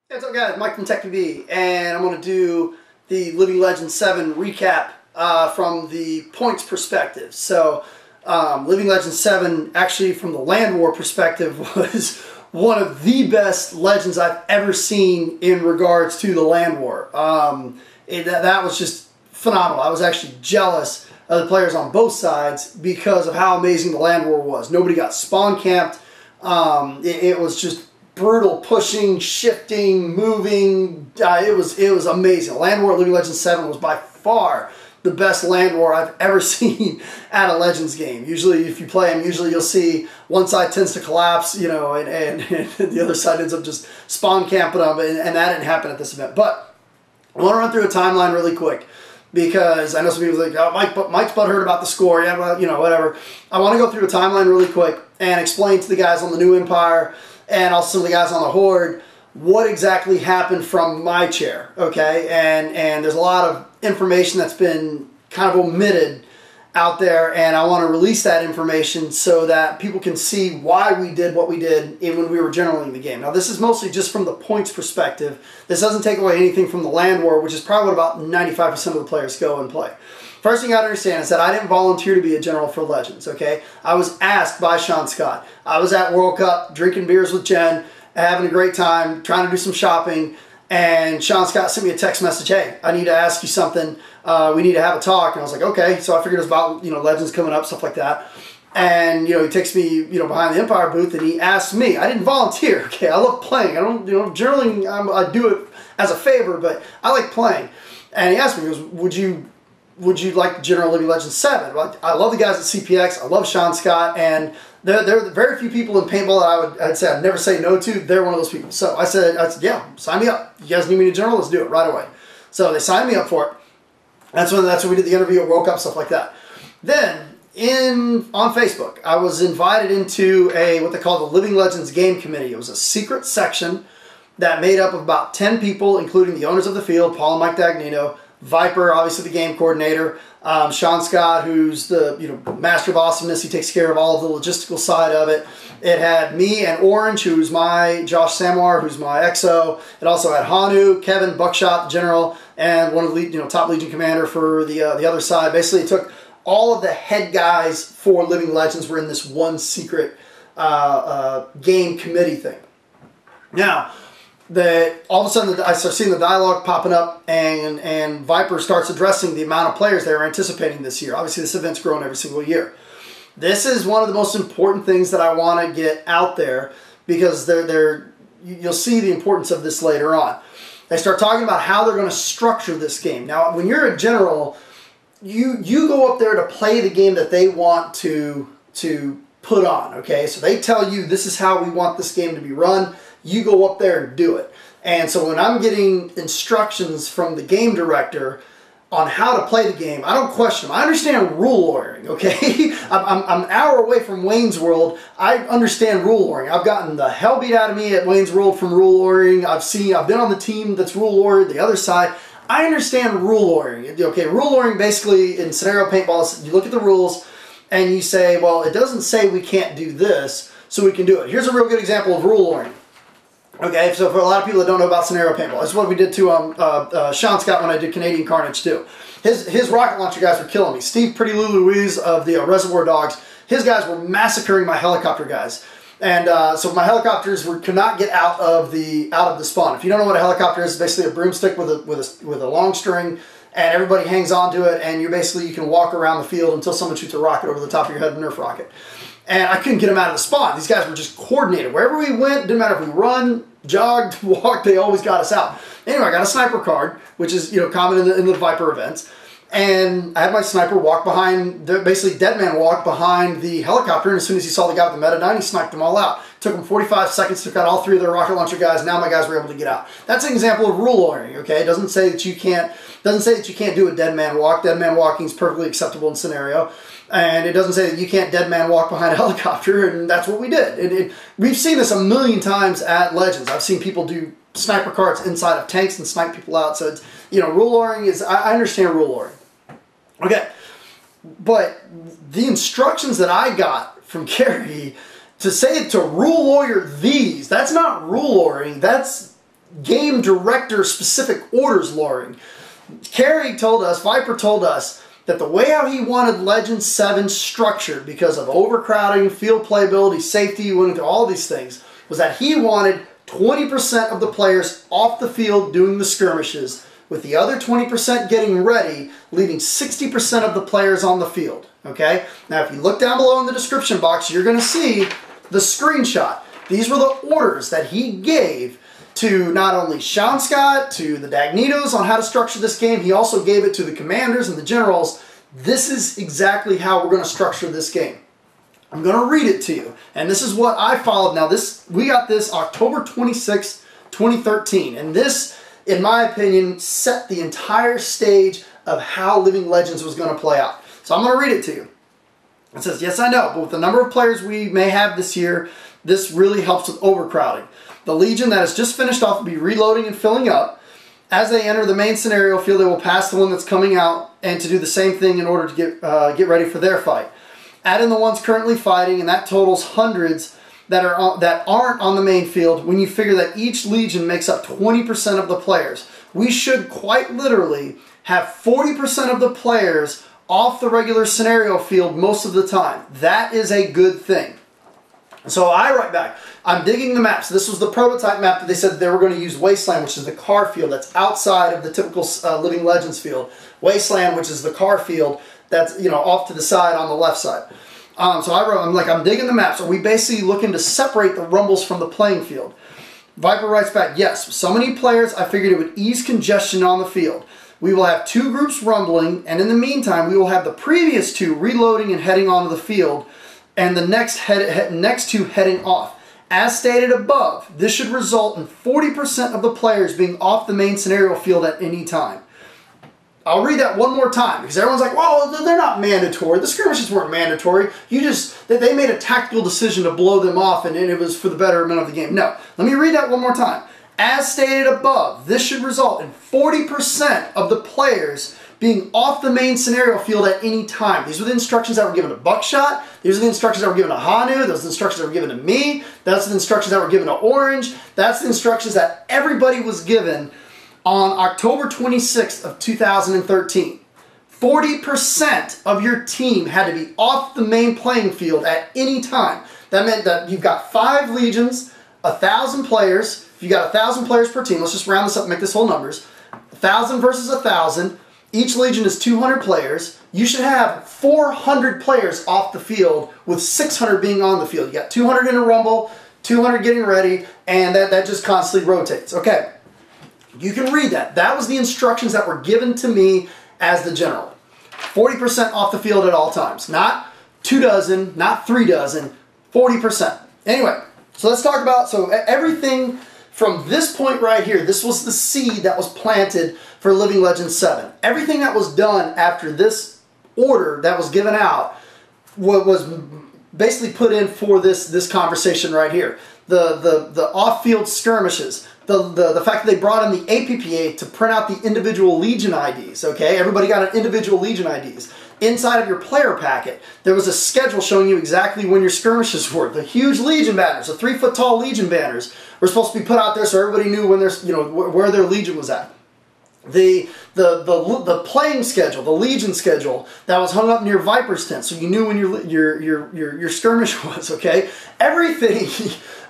Hey, what's up guys, Mike from TechTV, and I'm going to do the Living Legends 7 recap from the points perspective. So, Living Legends 7, actually from the Land War perspective, was one of the best Legends I've ever seen in regards to the Land War. That was just phenomenal. I was actually jealous of the players on both sides because of how amazing the Land War was. Nobody got spawn camped. It was just brutal pushing, shifting, moving. It was amazing. Land War at Living Legends 7 was by far the best Land War I've ever seen at a Legends game. Usually if you play them, usually you'll see one side tends to collapse, you know, and the other side ends up just spawn camping them, and that didn't happen at this event. But I want to run through a timeline really quick, because I know some people are like, oh, Mike's butthurt about the score, yeah, well, you know, whatever. I want to go through a timeline really quick and explain to the guys on the New Empire and also some of the guys on the Horde what exactly happened from my chair, okay? And there's a lot of information that's been kind of omitted out there, and I want to release that information so that people can see why we did what we did when we were generaling the game. Now, this is mostly just from the points perspective. This doesn't take away anything from the Land War, which is probably what about 95% of the players go and play. First thing you got to understand is that I didn't volunteer to be a general for Legends, okay? I was asked by Sean Scott. I was at World Cup drinking beers with Jen, having a great time, trying to do some shopping, and Sean Scott sent me a text message, hey, I need to ask you something. We need to have a talk. And I was like, okay. So I figured it was about, you know, Legends coming up, stuff like that. And, you know, he takes me, you know, behind the Empire booth, and he asked me. I didn't volunteer, okay? I love playing. I don't, you know, journaling, I do it as a favor, but I like playing. And he asked me, he goes, would you like General Living Legends 7? Well, I love the guys at CPX. I love Sean Scott, and there are very few people in paintball that I'd say I'd never say no to. They're one of those people. So I said, yeah, sign me up. You guys need me to general? Let's do it right away. So they signed me up for it. That's when we did the interview at World Cup, stuff like that. Then on Facebook, I was invited into what they call the Living Legends Game Committee. It was a secret section that made up of about 10 people, including the owners of the field, Paul and Mike Dagnino, Viper, obviously the game coordinator, Sean Scott, who's the master of awesomeness. He takes care of all of the logistical side of it. It had me and Orange, who's my Josh Samwar, who's my XO. It also had Hanu, Kevin, Buckshot, the general, and one of the top Legion commander for the other side. Basically, it took all of the head guys for Living Legends were in this one secret game committee thing. Now, all of a sudden I start seeing the dialogue popping up, and Viper starts addressing the amount of players they were anticipating this year. Obviously, this event's growing every single year. This is one of the most important things that I want to get out there, because you'll see the importance of this later on. They start talking about how they're going to structure this game. Now, when you're a general, you go up there to play the game that they want to put on, okay? So they tell you, this is how we want this game to be run. You go up there and do it. And so when I'm getting instructions from the game director on how to play the game, I don't question them. I understand rule lawyering, okay? I'm an hour away from Wayne's World. I understand rule lawyering. I've gotten the hell beat out of me at Wayne's World from rule lawyering. I've been on the team that's rule lawyered, the other side. I understand rule lawyering. Okay, rule lawyering basically in scenario paintball, you look at the rules and you say, well, it doesn't say we can't do this, so we can do it. Here's a real good example of rule lawyering. Okay, so for a lot of people that don't know about scenario paintball, this is what we did to Sean Scott when I did Canadian Carnage too. His rocket launcher guys were killing me. Steve Pretty Lou Louise of the Reservoir Dogs, his guys were massacring my helicopter guys. And so my helicopters could not get out of the spawn. If you don't know what a helicopter is, it's basically a broomstick with a long string, and everybody hangs onto it, and you can walk around the field until someone shoots a rocket over the top of your head, a Nerf rocket. And I couldn't get them out of the spawn. These guys were just coordinated. Wherever we went, didn't matter if we run, jogged, walked, they always got us out. Anyway, I got a sniper card, which is common in the Viper events. And I had my sniper walk behind, basically Deadman walk behind the helicopter, and as soon as he saw the guy with the Meta 9, he sniped them all out. Took them 45 seconds, took out all 3 of their rocket launcher guys. Now my guys were able to get out. That's an example of rule lawyering, okay? It doesn't say that you can't do a dead man walk. Dead man walking is perfectly acceptable in scenario. And it doesn't say that you can't dead man walk behind a helicopter, and that's what we did. We've seen this a million times at Legends. I've seen people do sniper carts inside of tanks and snipe people out. So it's, rule lawyering is, I understand rule lawyering. Okay, but the instructions that I got from Kerry to say to rule lawyer these, that's not rule lawyering, that's game director specific orders, Loring. Kerry told us, Viper told us, that the way how he wanted Legends 7 structured, because of overcrowding, field playability, safety, went through all these things, was that he wanted 20% of the players off the field doing the skirmishes, with the other 20% getting ready, leaving 60% of the players on the field. Okay? Now, if you look down below in the description box, you're going to see the screenshot. These were the orders that he gave to not only Sean Scott, to the Dagnitos on how to structure this game. He also gave it to the commanders and the generals. This is exactly how we're going to structure this game. I'm going to read it to you. And this is what I followed. Now, we got this October 26, 2013. And this, in my opinion, set the entire stage of how Living Legends was going to play out. So I'm going to read it to you. It says, yes, I know, but with the number of players we may have this year, this really helps with overcrowding. The Legion that has just finished off will be reloading and filling up. As they enter the main scenario field, they will pass the one that's coming out and to do the same thing in order to get ready for their fight. Add in the ones currently fighting, and that totals hundreds that aren't on the main field when you figure that each Legion makes up 20% of the players. We should quite literally have 40% of the players off the regular scenario field most of the time. That is a good thing. So I write back, I'm digging the maps. This was the prototype map that they said they were going to use Wasteland, which is the car field that's outside of the typical Living Legends field. Wasteland, which is the car field that's, you know, off to the side on the left side. So I wrote, I'm digging the maps. Are we basically looking to separate the rumbles from the playing field? Viper writes back, yes, with so many players, I figured it would ease congestion on the field. We will have 2 groups rumbling, and in the meantime, we will have the previous 2 reloading and heading onto the field, and the next 2 heading off. As stated above, this should result in 40% of the players being off the main scenario field at any time. I'll read that one more time, because everyone's like, well, they're not mandatory. The skirmishes weren't mandatory. They made a tactical decision to blow them off, and it was for the betterment of the game. No, let me read that one more time. As stated above, this should result in 40% of the players being off the main scenario field at any time. These were the instructions that were given to Buckshot. These are the instructions that were given to Hanu. Those are the instructions that were given to me. That's the instructions that were given to Orange. That's the instructions that everybody was given on October 26th of 2013. 40% of your team had to be off the main playing field at any time. That meant that you've got 5 legions, 1,000 players. If you got 1,000 players per team, let's just round this up and make this whole numbers. 1,000 versus 1,000. Each legion is 200 players. You should have 400 players off the field with 600 being on the field. You got 200 in a rumble, 200 getting ready, and that just constantly rotates. Okay, you can read that. That was the instructions that were given to me as the general. 40% off the field at all times. Not 2 dozen, not 3 dozen, 40%. Anyway, so let's talk about, everything from this point right here, this was the seed that was planted for Living Legends 7. Everything that was done after this order that was given out was basically put in for this conversation right here. The off-field skirmishes, the fact that they brought in the APPA to print out the individual Legion IDs, okay? Everybody got an individual Legion IDs. Inside of your player packet, there was a schedule showing you exactly when your skirmishes were. The huge Legion banners, the 3-foot-tall Legion banners, were supposed to be put out there so everybody knew when there's, where their Legion was at. The playing schedule, the Legion schedule, that was hung up near Viper's tent, so you knew when your skirmish was. Okay, everything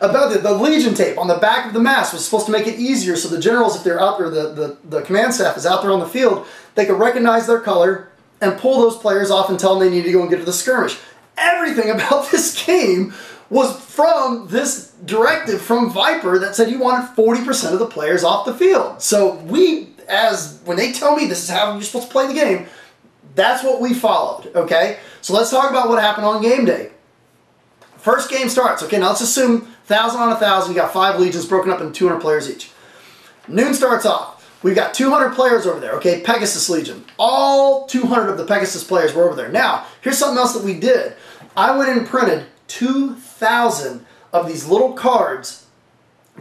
about the Legion tape on the back of the mask was supposed to make it easier, so the generals, if they're out there, the command staff is out there on the field, they could recognize their color and pull those players off and tell them they need to go and get to the skirmish. Everything about this game was from this directive from Viper that said you wanted 40% of the players off the field. So when they tell me this is how you're supposed to play the game, that's what we followed, okay? So let's talk about what happened on game day. First game starts, okay, now let's assume 1,000 on 1,000, you got 5 legions broken up into 200 players each. Noon starts off. We've got 200 players over there, okay? Pegasus Legion. All 200 of the Pegasus players were over there. Now, here's something else that we did. I went and printed 2,000 of these little cards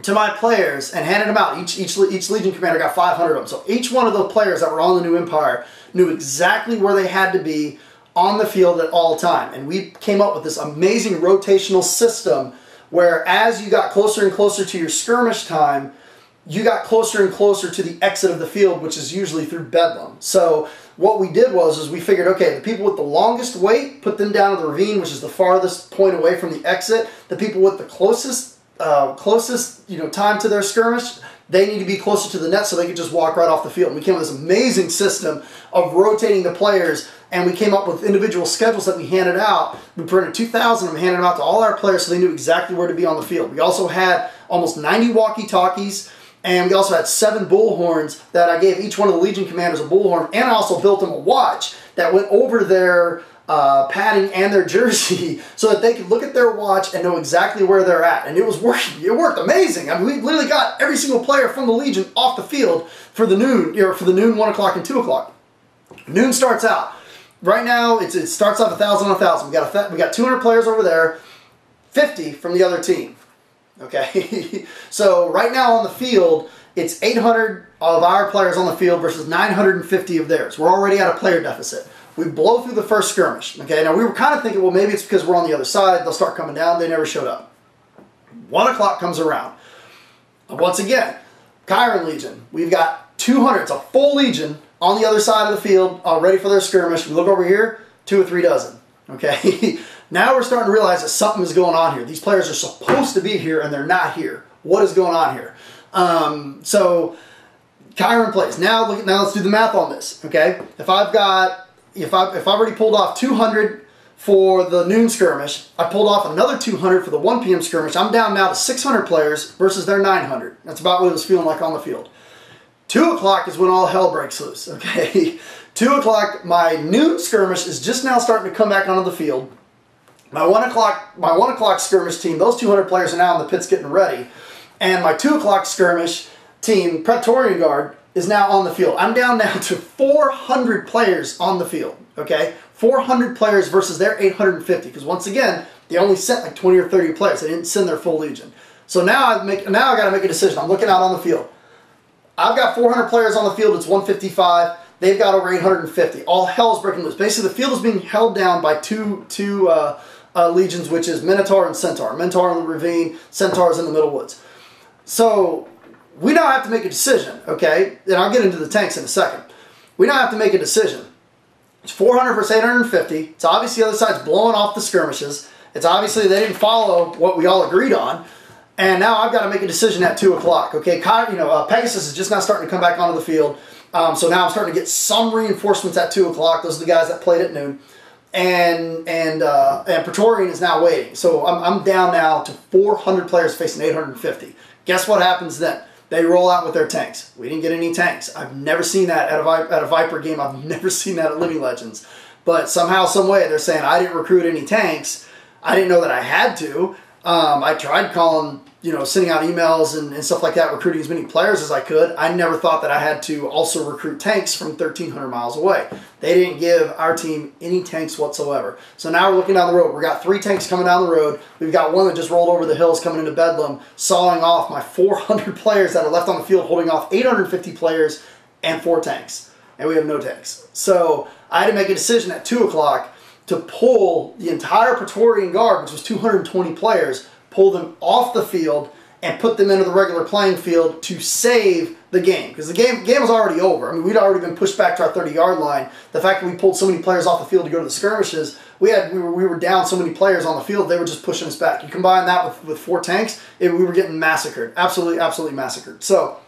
to my players and handed them out. Each Legion commander got 500 of them. So each one of the players that were on the New Empire knew exactly where they had to be on the field at all time. And we came up with this amazing rotational system where as you got closer and closer to your skirmish time, you got closer and closer to the exit of the field, which is usually through Bedlam. So what we did was we figured, okay, the people with the longest wait, put them down to the ravine, which is the farthest point away from the exit. The people with the closest time to their skirmish, they need to be closer to the net so they can just walk right off the field. And we came up with this amazing system of rotating the players, and we came up with individual schedules that we handed out. We printed 2,000 of them, handed them out to all our players so they knew exactly where to be on the field. We also had almost 90 walkie-talkies, and we also had 7 bullhorns that I gave each one of the Legion commanders a bullhorn, and I also built them a watch that went over their padding and their jersey so that they could look at their watch and know exactly where they're at. And it was working. It worked amazing. I mean, we literally got every single player from the Legion off the field for the noon, 1 o'clock, and 2 o'clock. Noon starts out. Right now, it starts off 1,000 on 1,000. We got 200 players over there, 50 from the other team. Okay, so right now on the field, it's 800 of our players on the field versus 950 of theirs. We're already at a player deficit. We blow through the first skirmish. Okay, now we were kind of thinking, well, maybe it's because we're on the other side. They'll start coming down. They never showed up. 1 o'clock comes around. Once again, Chiron Legion. We've got 200. It's a full Legion on the other side of the field, ready for their skirmish. We look over here, 2 or 3 dozen. Okay, now we're starting to realize that something is going on here. These players are supposed to be here, and they're not here. What is going on here? So Chiron plays. Now let's do the math on this. Okay, if I've already pulled off 200 for the noon skirmish, I pulled off another 200 for the 1 p.m. skirmish. I'm down now to 600 players versus their 900. That's about what it was feeling like on the field. 2 o'clock is when all hell breaks loose. Okay, 2 o'clock, my noon skirmish is just now starting to come back onto the field. My 1 o'clock skirmish team, those 200 players are now in the pits getting ready. And my 2 o'clock skirmish team, Praetorian Guard, is now on the field. I'm down now to 400 players on the field, okay? 400 players versus their 850, because once again, they only sent like 20 or 30 players. They didn't send their full Legion. So now I got to make a decision. I'm looking out on the field. I've got 400 players on the field. It's 155. They've got over 850. All hell's breaking loose. Basically, the field is being held down by two legions, which is Minotaur and Centaur. Minotaur in the ravine, Centaur is in the middle woods. So we now have to make a decision, okay? And I'll get into the tanks in a second. We now have to make a decision. It's 400 versus 850. It's obviously the other side's blowing off the skirmishes. It's obviously they didn't follow what we all agreed on. And now I've got to make a decision at 2 o'clock, okay? Pegasus is just now starting to come back onto the field. So now I'm starting to get some reinforcements at 2 o'clock. Those are the guys that played at noon. And Praetorian is now waiting. So I'm down now to 400 players facing 850. Guess what happens then? They roll out with their tanks. We didn't get any tanks. I've never seen that at a Viper game. I've never seen that at Living Legends. But somehow, some way, they're saying I didn't recruit any tanks. I didn't know that I had to. I tried calling, sending out emails and stuff like that, recruiting as many players as I could. I never thought that I had to also recruit tanks from 1,300 miles away. They didn't give our team any tanks whatsoever. So now we're looking down the road. We've got 3 tanks coming down the road. We've got one that just rolled over the hills coming into Bedlam, sawing off my 400 players that are left on the field, holding off 850 players and 4 tanks. And we have no tanks. So I had to make a decision at 2 o'clock to pull the entire Praetorian Guard, which was 220 players, pull them off the field and put them into the regular playing field to save the game. Because the game was already over. I mean, we'd already been pushed back to our 30-yard line. The fact that we pulled so many players off the field to go to the skirmishes, we were down so many players on the field, they were just pushing us back. You combine that with 4 tanks, we were getting massacred. Absolutely, absolutely massacred. So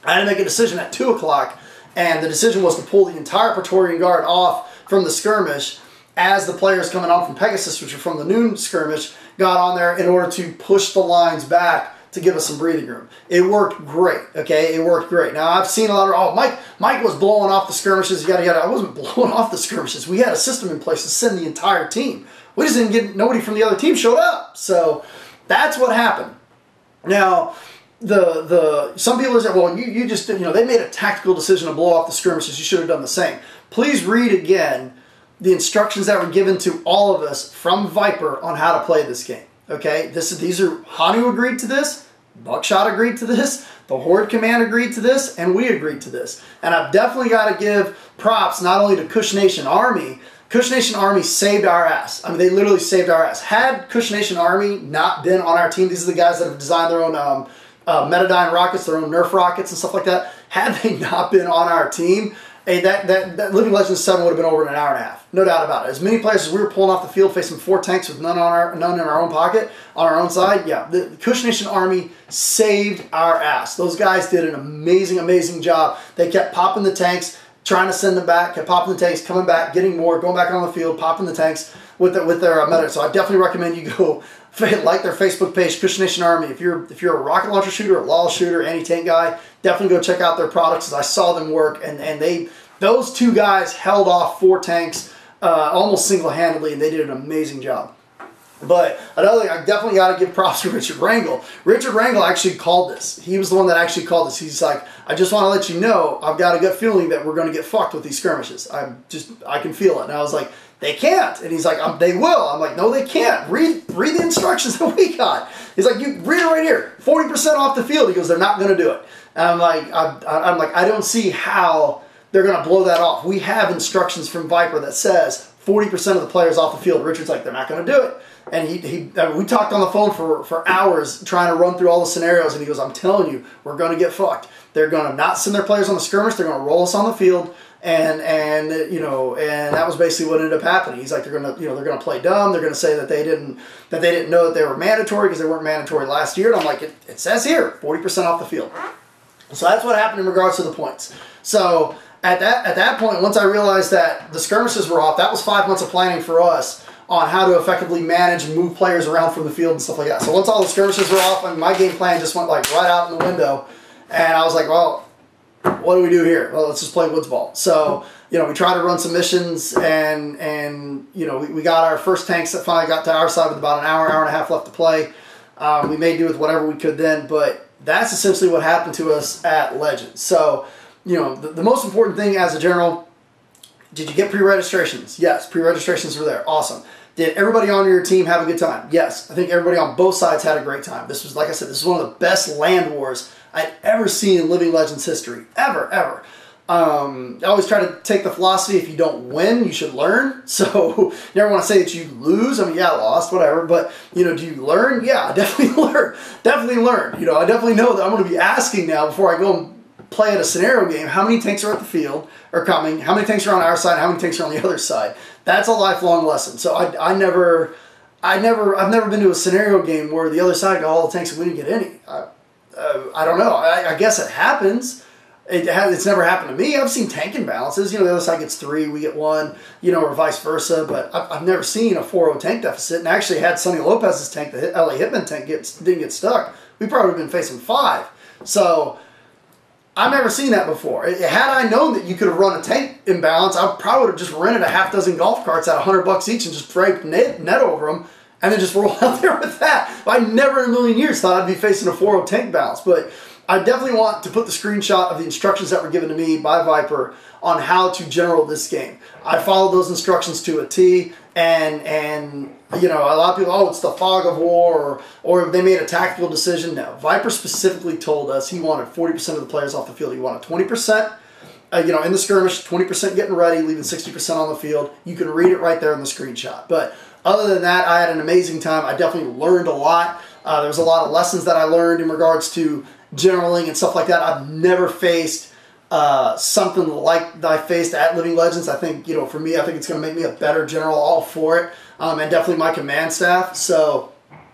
I had to make a decision at 2 o'clock, and the decision was to pull the entire Praetorian Guard off from the skirmish as the players coming on from Pegasus, which were from the noon skirmish, got on there in order to push the lines back to give us some breathing room. It worked great, okay? It worked great. Now, I've seen a lot of, Mike was blowing off the skirmishes, yada, yada. I wasn't blowing off the skirmishes. We had a system in place to send the entire team. We just didn't get, nobody from the other team showed up. So that's what happened. Now, some people say, well, you just, they made a tactical decision to blow off the skirmishes. You should have done the same. Please read again the instructions that were given to all of us from Viper on how to play this game. Okay, these are Hanu agreed to this, Buckshot agreed to this, the Horde Command agreed to this, and we agreed to this. And I've definitely got to give props not only to Kush Nation Army. Kush Nation Army saved our ass. I mean, they literally saved our ass. Had Kush Nation Army not been on our team, these are the guys that have designed their own Metadyne rockets, their own Nerf rockets and stuff like that. Had they not been on our team, hey, that Living Legends 7 would have been over in an hour and a half. No doubt about it. As many players as we were pulling off the field, facing 4 tanks with none in our own pocket, on our own side, yeah, the Kush Nation Army saved our ass. Those guys did an amazing, amazing job. They kept popping the tanks, trying to send them back, kept popping the tanks, coming back, getting more, going back on the field, popping the tanks with their meta. So I definitely recommend you go like their Facebook page, Kush Nation Army. If you're a rocket launcher shooter, a LOL shooter, anti-tank guy, definitely go check out their products, as I saw them work, and those 2 guys held off 4 tanks almost single-handedly, and they did an amazing job. But another thing, I definitely got to give props to Richard Rangel. Richard Rangel actually called this. He was the one that actually called this. He's like, I just want to let you know, I've got a gut feeling that we're going to get fucked with these skirmishes. I can feel it. And I was like, they can't. And he's like, they will. I'm like, no, they can't. Read the instructions that we got. He's like, you read it right here. 40% off the field. He goes, they're not going to do it. And I'm like, I don't see how they're going to blow that off. We have instructions from Viper that says 40% of the players off the field. Richard's like, they're not going to do it. And we talked on the phone for hours trying to run through all the scenarios, and he goes, I'm telling you, we're going to get fucked. They're going to not send their players on the skirmish. They're going to roll us on the field, and that was basically what ended up happening. He's like, they're going to play dumb. They're going to say that they didn't know that they were mandatory because they weren't mandatory last year. And I'm like, it says here, 40% off the field. So that's what happened in regards to the points. So at that point, once I realized that the skirmishes were off, that was 5 months of planning for us on how to effectively manage and move players around from the field and stuff like that. So once all the skirmishes were off, and my game plan just went like right out in the window, and I was like, well, what do we do here? Well, let's just play woods ball. So, we tried to run some missions, and we got our first tanks that finally got to our side with about an hour and a half left to play. We made do with whatever we could then, but that's essentially what happened to us at Legends. So, the most important thing as a general, did you get pre-registrations? Yes, pre-registrations were there. Awesome. Did everybody on your team have a good time? Yes. I think everybody on both sides had a great time. This was, like I said, this is one of the best land wars I'd ever seen in Living Legends history. Ever. I always try to take the philosophy, if you don't win, you should learn. So you never want to say that you lose. I mean, yeah, I lost, whatever. But, do you learn? Yeah, I definitely learn. Definitely learn. I definitely know that I'm going to be asking now before I go and play at a scenario game, how many tanks are at the field, are coming, how many tanks are on our side, how many tanks are on the other side. That's a lifelong lesson. So I've never been to a scenario game where the other side got all the tanks and we didn't get any. I don't know. I guess it happens. It's never happened to me. I've seen tank imbalances. The other side gets 3, we get 1, or vice versa. But I've never seen a 4-0 tank deficit. And actually had Sonny Lopez's tank, the LA Hitman tank, didn't get stuck. We probably would have been facing 5. So I've never seen that before. Had I known that you could have run a tank imbalance, I probably would have just rented a half dozen golf carts at $100 each and just draped net over them and then just roll out there with that. I never in a million years thought I'd be facing a 4-0 tank balance. But I definitely want to put the screenshot of the instructions that were given to me by Viper on how to general this game. I followed those instructions to a T, and a lot of people, oh, it's the fog of war, or they made a tactical decision. No, Viper specifically told us he wanted 40% of the players off the field. He wanted 20%, in the skirmish, 20% getting ready, leaving 60% on the field. You can read it right there in the screenshot. But other than that, I had an amazing time. I definitely learned a lot. There was a lot of lessons that I learned in regards to generaling and stuff like that. I've never faced something like that I faced at Living Legends. I think, for me, I think it's going to make me a better general, all for it, and definitely my command staff. So,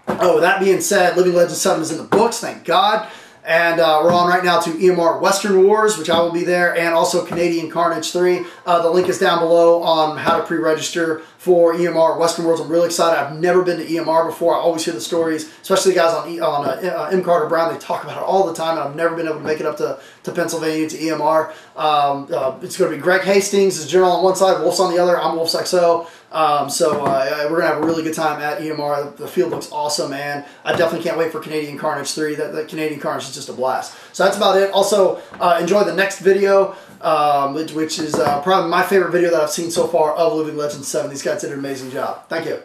with that being said, Living Legends 7 is in the books, thank God. And we're on right now to EMR Western Wars, which I will be there, and also Canadian Carnage 3. The link is down below on how to pre-register for EMR Western Wars. I'm really excited. I've never been to EMR before. I always hear the stories, especially the guys on M. Carter Brown. They talk about it all the time, and I've never been able to make it up to Pennsylvania, to EMR. It's going to be Greg Hastings is general on one side, Wolf's on the other. I'm Wolf's XO. We're going to have a really good time at EMR. The field looks awesome, and I definitely can't wait for Canadian Carnage 3. That Canadian Carnage is just a blast. So that's about it. Also, enjoy the next video, which is probably my favorite video that I've seen so far of Living Legends 7. These guys did an amazing job. Thank you.